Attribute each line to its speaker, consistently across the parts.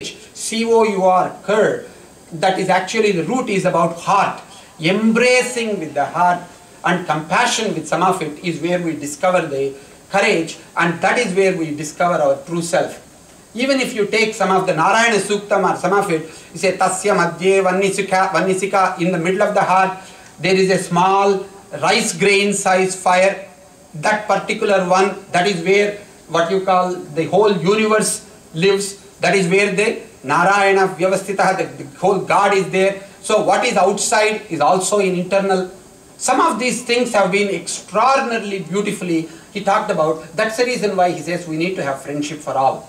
Speaker 1: C-O-U-R, cur, that is actually the root is about heart. Embracing with the heart and compassion with some of it is where we discover the courage, and that is where we discover our true self. Even if you take some of the Narayana Suktam or some of it, you say Tasya Madhye Vannisika, in the middle of the heart, there is a small rice grain size fire. That particular one, that is where what you call the whole universe lives. That is where the Narayana Vyavastita, the whole God is there. So what is outside is also in internal. Some of these things have been extraordinarily beautifully he talked about. That's the reason why he says we need to have friendship for all.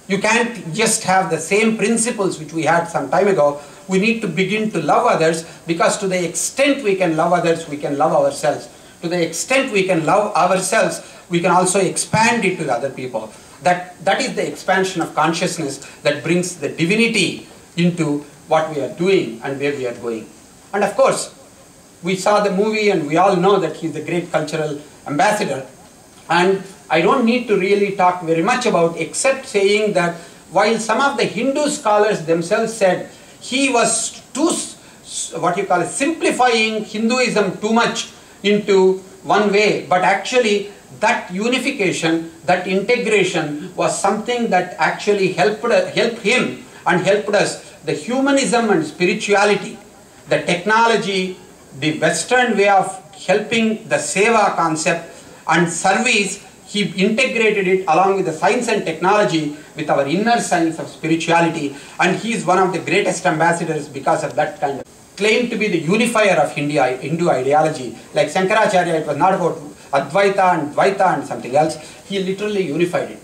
Speaker 1: You can't just have the same principles which we had some time ago. We need to begin to love others, because to the extent we can love others, we can love ourselves. To the extent we can love ourselves, we can also expand it to other people. That is the expansion of consciousness that brings the divinity into what we are doing and where we are going. And of course, we saw the movie and we all know that he's a great cultural ambassador. And I don't need to really talk very much about, except saying that while some of the Hindu scholars themselves said he was too, what you call it, simplifying Hinduism too much into one way, but actually that unification, that integration was something that actually helped him and helped us. The humanism and spirituality, the technology, the Western way of helping the seva concept and service, he integrated it along with the science and technology with our inner science of spirituality, and he is one of the greatest ambassadors because of that kind of claim to be the unifier of Hindu ideology. Like Shankaracharya, it was not about Advaita and Dvaita and something else. He literally unified it.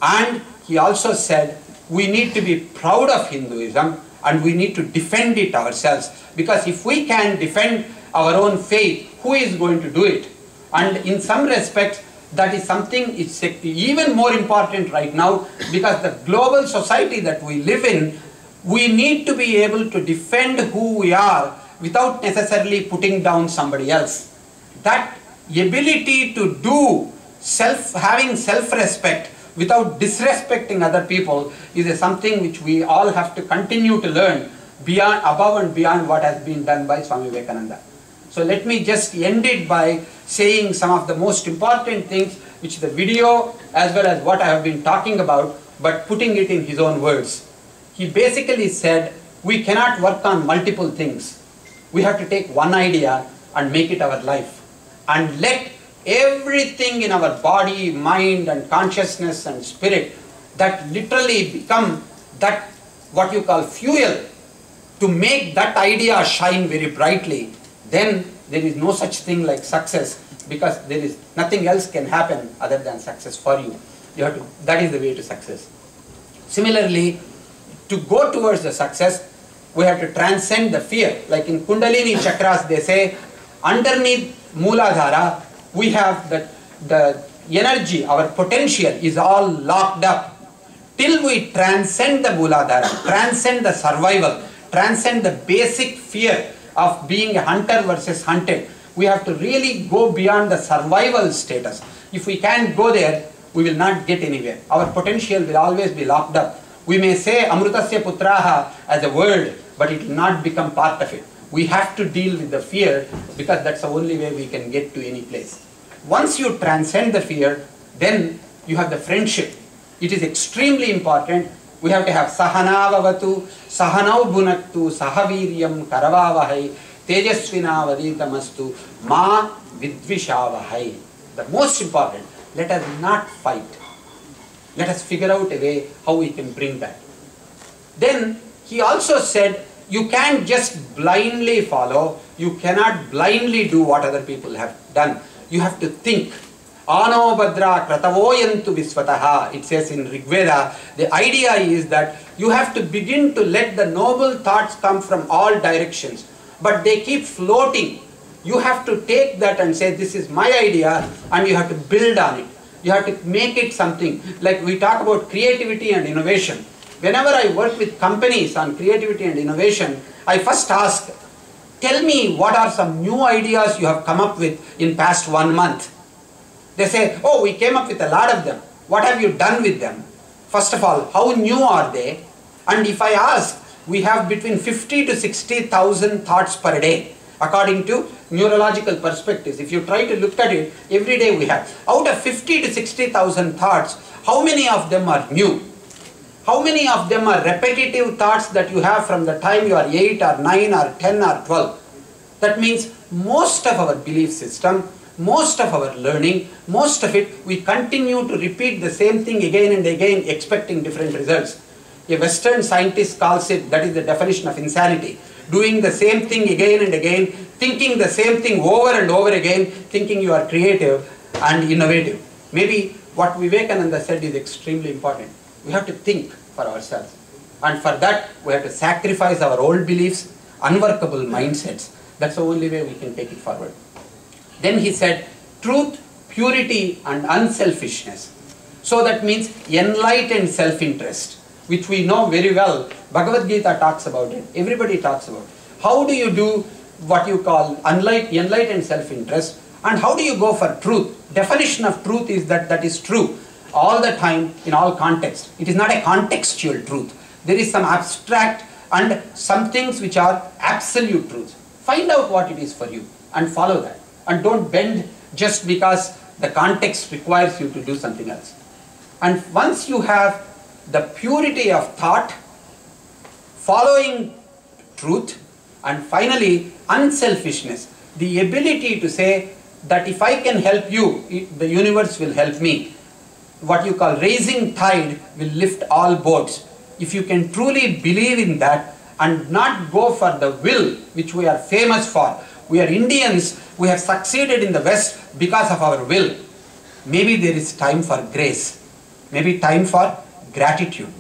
Speaker 1: And he also said we need to be proud of Hinduism and we need to defend it ourselves, because if we can defend our own faith, who is going to do it? And in some respects, that is something it's even more important right now, because the global society that we live in, we need to be able to defend who we are without necessarily putting down somebody else. That ability to do having self-respect without disrespecting other people is something which we all have to continue to learn above and beyond what has been done by Swami Vivekananda. So let me just end it by saying some of the most important things which the video as well as what I have been talking about, but putting it in his own words. He basically said we cannot work on multiple things. We have to take one idea and make it our life, and let everything in our body, mind and consciousness and spirit that literally become that what you call fuel to make that idea shine very brightly. Then there is no such thing like success, because there is nothing else can happen other than success for you. That is the way to success. Similarly, to go towards the success, we have to transcend the fear. Like in Kundalini chakras, they say underneath Mooladhara, we have the energy, our potential is all locked up. Till we transcend the Mooladhara, transcend the survival, transcend the basic fear of being a hunter versus hunted, we have to really go beyond the survival status. If we can't go there, we will not get anywhere. Our potential will always be locked up. We may say Amrutasya Putraha as a word, but it will not become part of it. We have to deal with the fear, because that's the only way we can get to any place. Once you transcend the fear, then you have the friendship. It is extremely important. We have to have Sahana Vavatu, Sahanau Bhunaktu, Sahaviryam Karavavahai, Tejasvina Vaditamastu, Ma Vidvishavahai. The most important, let us not fight. Let us figure out a way how we can bring that. Then he also said, you can't just blindly follow, you cannot blindly do what other people have done. You have to think. Ano Badra Kratavoyantu Visvataha, it says in Rigveda. The idea is that you have to begin to let the noble thoughts come from all directions, but they keep floating. You have to take that and say, this is my idea, and you have to build on it. You have to make it something. Like we talk about creativity and innovation. Whenever I work with companies on creativity and innovation, I first ask, tell me what are some new ideas you have come up with in past 1 month. They say, oh, we came up with a lot of them. What have you done with them? First of all, how new are they? And if I ask, we have between 50 to 60,000 thoughts per day, according to neurological perspectives. If you try to look at it, every day we have. Out of 50 to 60,000 thoughts, how many of them are new? How many of them are repetitive thoughts that you have from the time you are 8 or 9 or 10 or 12? That means most of our belief system, most of our learning, most of it, we continue to repeat the same thing again and again, expecting different results. A Western scientist calls it, that is the definition of insanity. Doing the same thing again and again, thinking the same thing over and over again, thinking you are creative and innovative. Maybe what Vivekananda said is extremely important. We have to think for ourselves. And for that, we have to sacrifice our old beliefs, unworkable mindsets. That's the only way we can take it forward. Then he said, truth, purity and unselfishness. So that means enlightened self-interest, which we know very well. Bhagavad Gita talks about it. Everybody talks about it. How do you do what you call enlightened self-interest, and how do you go for truth? Definition of truth is that is true all the time in all contexts. It is not a contextual truth. There is some abstract and some things which are absolute truths. Find out what it is for you and follow that. And don't bend just because the context requires you to do something else. And once you have the purity of thought, following truth, and finally unselfishness, the ability to say that if I can help you, the universe will help me. What you call raising tide will lift all boats. If you can truly believe in that and not go for the will which we are famous for. We are Indians, we have succeeded in the West because of our will. Maybe there is time for grace, maybe time for gratitude.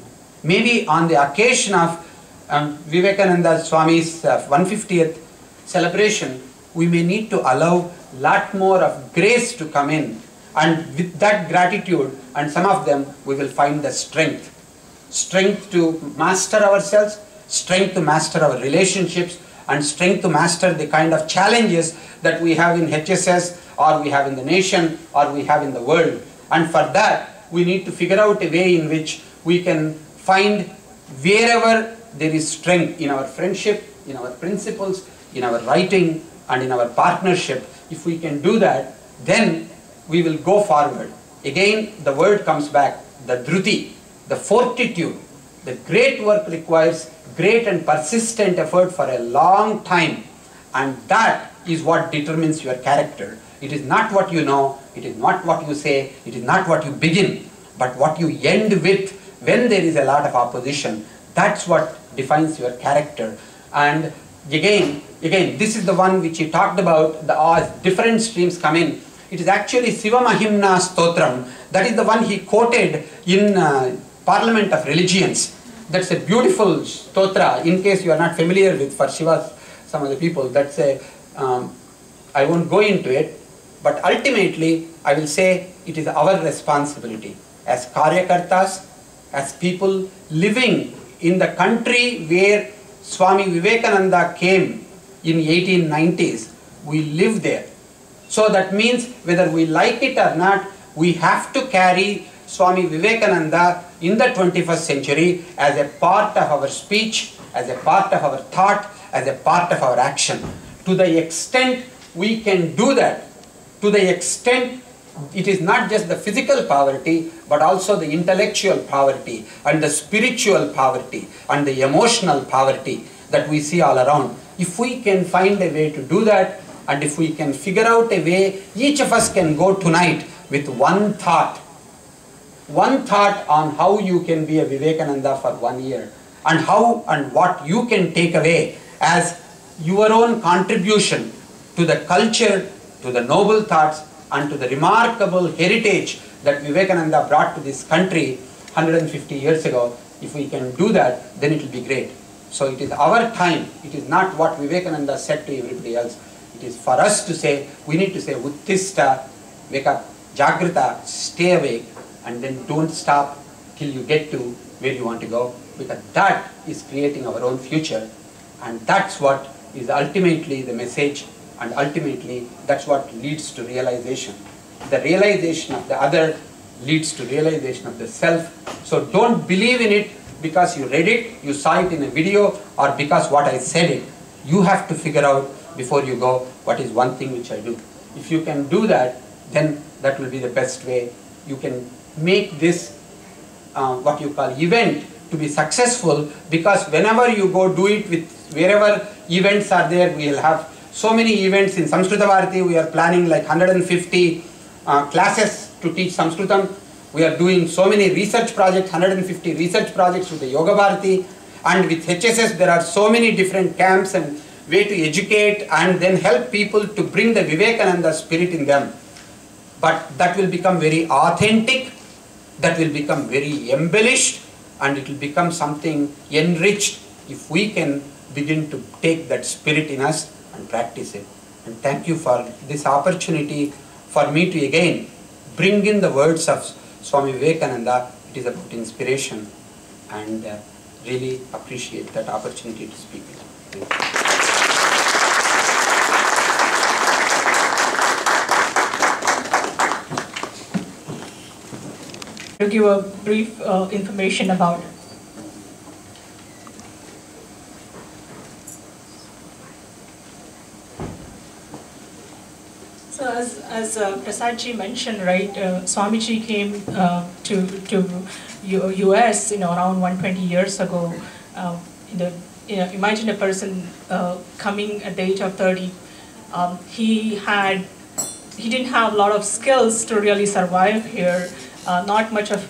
Speaker 1: Maybe on the occasion of Vivekananda Swami's 150th celebration, we may need to allow lot more of grace to come in, and with that gratitude, and some of them, we will find the strength to master ourselves, strength to master our relationships, and strength to master the kind of challenges that we have in HSS, or we have in the nation, or we have in the world. And for that, we need to figure out a way in which we can find wherever there is strength in our friendship, in our principles, in our writing, and in our partnership. If we can do that, then we will go forward. Again, the word comes back, the dhruti, the fortitude. The great work requires great and persistent effort for a long time, and that is what determines your character. It is not what you know, it is not what you say, it is not what you begin, but what you end with when there is a lot of opposition. That's what defines your character. And again, this is the one which he talked about, the different streams come in. It is actually Siva Mahimna Stotram. That is the one he quoted in Parliament of Religions. That's a beautiful stotra, in case you are not familiar with, for Shiva, some of the people. That's a, I won't go into it, but ultimately I will say it is our responsibility as Karyakartas, as people living in the country where Swami Vivekananda came in 1890s. We live there. So that means whether we like it or not, we have to carry Swami Vivekananda in the 21st century as a part of our speech, as a part of our thought, as a part of our action. To the extent we can do that, to the extent it is not just the physical poverty, but also the intellectual poverty and the spiritual poverty and the emotional poverty that we see all around. If we can find a way to do that, and if we can figure out a way, each of us can go tonight with one thought on how you can be a Vivekananda for 1 year, and how and what you can take away as your own contribution to the culture, to the noble thoughts, and to the remarkable heritage that Vivekananda brought to this country 150 years ago. If we can do that, then it will be great. So it is our time. It is not what Vivekananda said to everybody else. It is for us to say, we need to say, Uttista, wake up, Jagrita, stay awake, and then don't stop till you get to where you want to go, because that is creating our own future, and that's what is ultimately the message, and ultimately that's what leads to realization. The realization of the other leads to realization of the self. So don't believe in it because you read it, you saw it in a video, or because what I said it. You have to figure out before you go, what is one thing which I do. If you can do that, then that will be the best way. You can make this what you call event to be successful, because whenever you go do it with wherever events are there, we will have so many events in Samskrita Bharati. We are planning like 150 classes to teach Sanskritam. We are doing so many research projects, 150 research projects with the Yoga Bharati, and with HSS there are so many different camps and way to educate and then help people to bring the Vivekananda spirit in them. But that will become very authentic, that will become very embellished, and it will become something enriched if we can begin to take that spirit in us and practice it. And thank you for this opportunity for me to again bring in the words of Swami Vivekananda. It is about inspiration, and really appreciate that opportunity to speak. Thank you.
Speaker 2: To give a brief information about it. So as Prasadji mentioned, right, Swamiji came to US, around 120 years ago. Imagine a person coming at the age of 30. He didn't have a lot of skills to really survive here. Not much of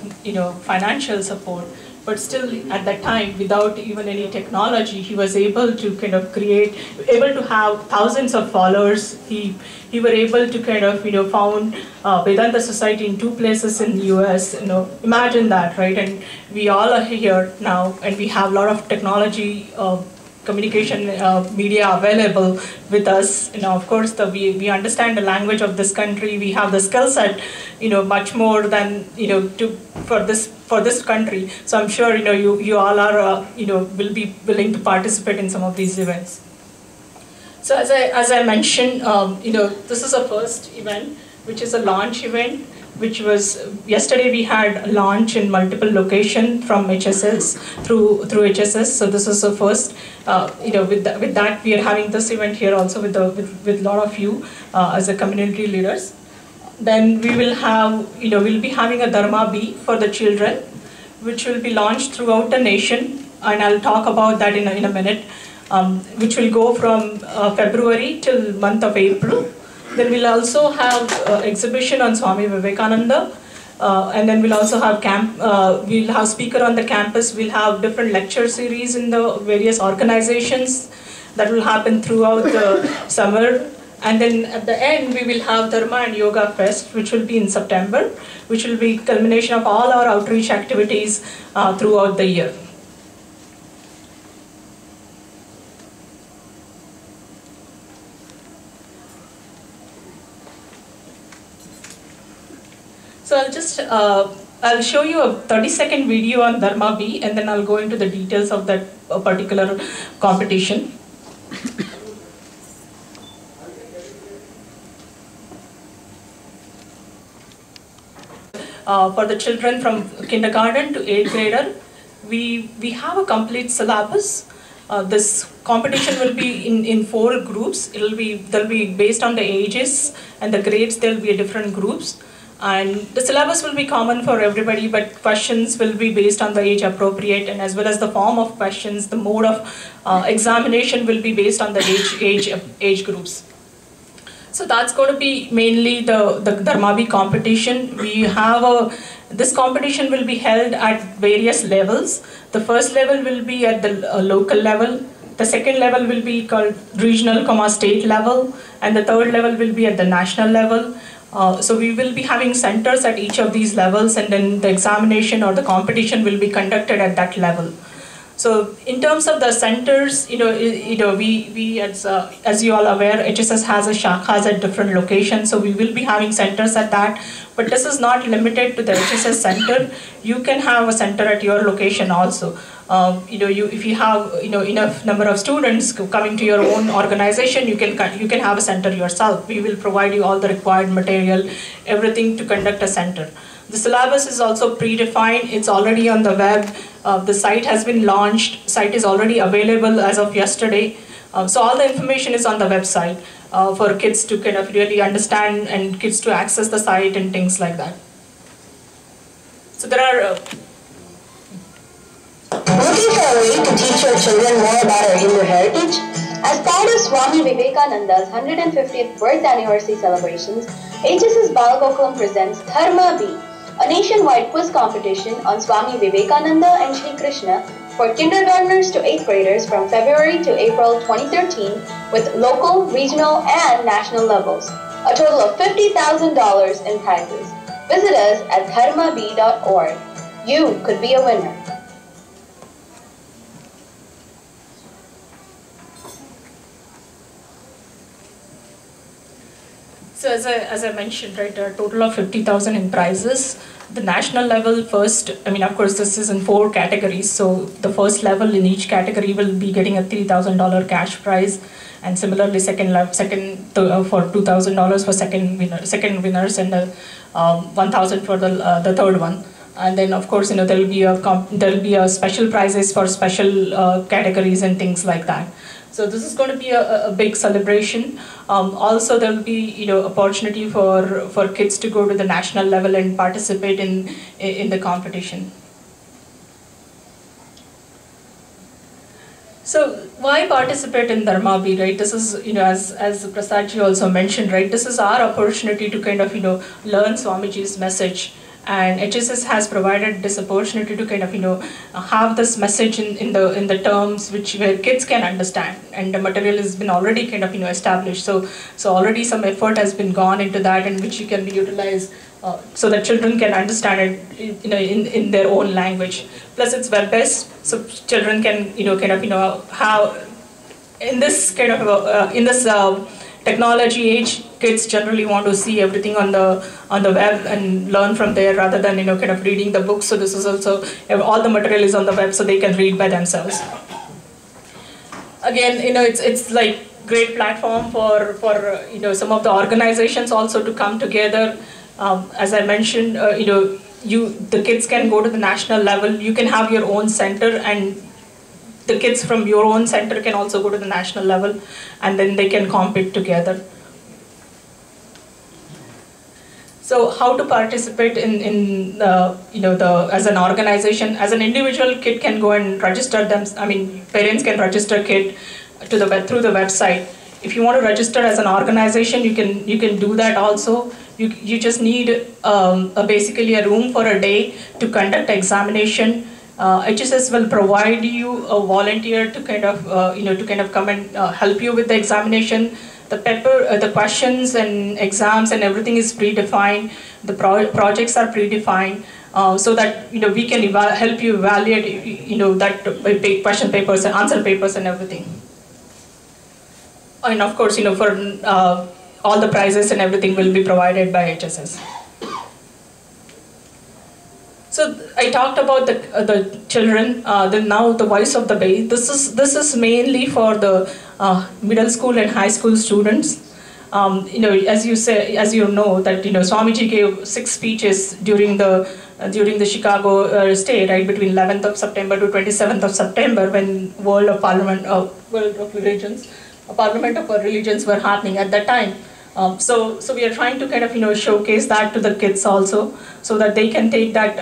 Speaker 2: financial support, but still at that time, without even any technology, he was able to kind of able to have thousands of followers. He were able to kind of found Vedanta Society in 2 places in the US. Imagine that, right? And we all are here now, and we have a lot of technology. Communication media available with us. Of course, we understand the language of this country. We have the skill set, much more than for this country. So I'm sure you all are will be willing to participate in some of these events. So as I mentioned, this is a first event, which is a launch event. Which was yesterday. We had a launch in multiple locations from HSS through HSS. So this is the first. With that we are having this event here also with a lot of you as a community leaders. Then we will have we'll be having a Dharma Bee for the children, which will be launched throughout the nation, and I'll talk about that in a minute. Which will go from February till month of April. Then we'll also have exhibition on Swami Vivekananda, and then we'll also have we'll have speaker on the campus. We'll have different lecture series in the various organizations that will happen throughout the summer. And then at the end, we will have Dharma and Yoga Fest, which will be in September, which will be culmination of all our outreach activities throughout the year. So I'll show you a 30-second video on Dharma Bee, and then I'll go into the details of that particular competition. For the children from kindergarten to 8th grader, we have a complete syllabus. This competition will be in 4 groups. They'll be based on the ages and the grades. There'll be different groups. And the syllabus will be common for everybody, but questions will be based on the age appropriate, and as well as the form of questions, the mode of examination will be based on the age groups. So that's going to be mainly the Dharma Bee competition. We have this competition will be held at various levels. The first level will be at the local level. The second level will be called regional, state level, and the third level will be at the national level. So we will be having centers at each of these levels, and then the examination or the competition will be conducted at that level. So in terms of the centers, we as you all aware, HSS has a shakhas at different locations. So we will be having centers at that. But this is not limited to the HSS center. You can have a center at your location also. If you have enough number of students coming to your own organization, you can have a center yourself. We will provide you all the required material, everything to conduct a center. The syllabus is also predefined. It's already on the web. The site has been launched. Site is already available as of yesterday. So all the information is on the website for kids to kind of really understand and kids to access the site and things like that. So there are...
Speaker 3: Looking for a way to teach your children more about our Hindu heritage? As part of Swami Vivekananda's 150th birth anniversary celebrations, HSS Balagokulam presents Dharma B, a nationwide quiz competition on Swami Vivekananda and Shri Krishna for kindergartners to 8th graders from February to April 2013 with local, regional, and national levels. A total of $50,000 in prizes. Visit us at dharmab.org. You could be a winner.
Speaker 2: So as I mentioned, right, a total of 50,000 in prizes. The national level first, I mean, of course, this is in 4 categories. So the first level in each category will be getting a $3,000 cash prize, and similarly, for $2,000 for second winners, and $1,000 for the third one. And then, of course, there'll be a special prizes for special categories and things like that. So this is going to be a big celebration. Also, there will be opportunity for kids to go to the national level and participate in the competition. So why participate in Dharma B, right? This is, as Prasad ji also mentioned, right? This is our opportunity to kind of, learn Swamiji's message. And HSS has provided this opportunity to kind of, have this message in the terms where kids can understand, and the material has been already kind of, established. So already some effort has been gone into that, and which you can be utilized so that children can understand it, in their own language. Plus, it's web-based, so children can, have in this kind of technology age, kids generally want to see everything on the web and learn from there rather than kind of reading the books. So this is also, all the material is on the web, so they can read by themselves. Again, it's like great platform for some of the organizations also to come together. As I mentioned, the kids can go to the national level. You can have your own center, and the kids from your own center can also go to the national level, and then they can compete together. So how to participate in as an organization? As an individual, kid can go and register them. I mean, parents can register kid through the website. If you want to register as an organization, you can do that also. You just need basically a room for a day to conduct examination. HSS will provide you a volunteer to kind of come and help you with the examination. The questions and exams and everything is predefined. The projects are predefined, so that we can help you evaluate that question papers and answer papers and everything. And of course, for all the prizes and everything will be provided by HSS. So I talked about the children. Then now the voice of the bay. This is mainly for the middle school and high school students. As you know that Swamiji gave 6 speeches during the Chicago stay, right, between 11th of September to 27th of September, when World of Religions were happening at that time. So we are trying to kind of showcase that to the kids also, so that they can take that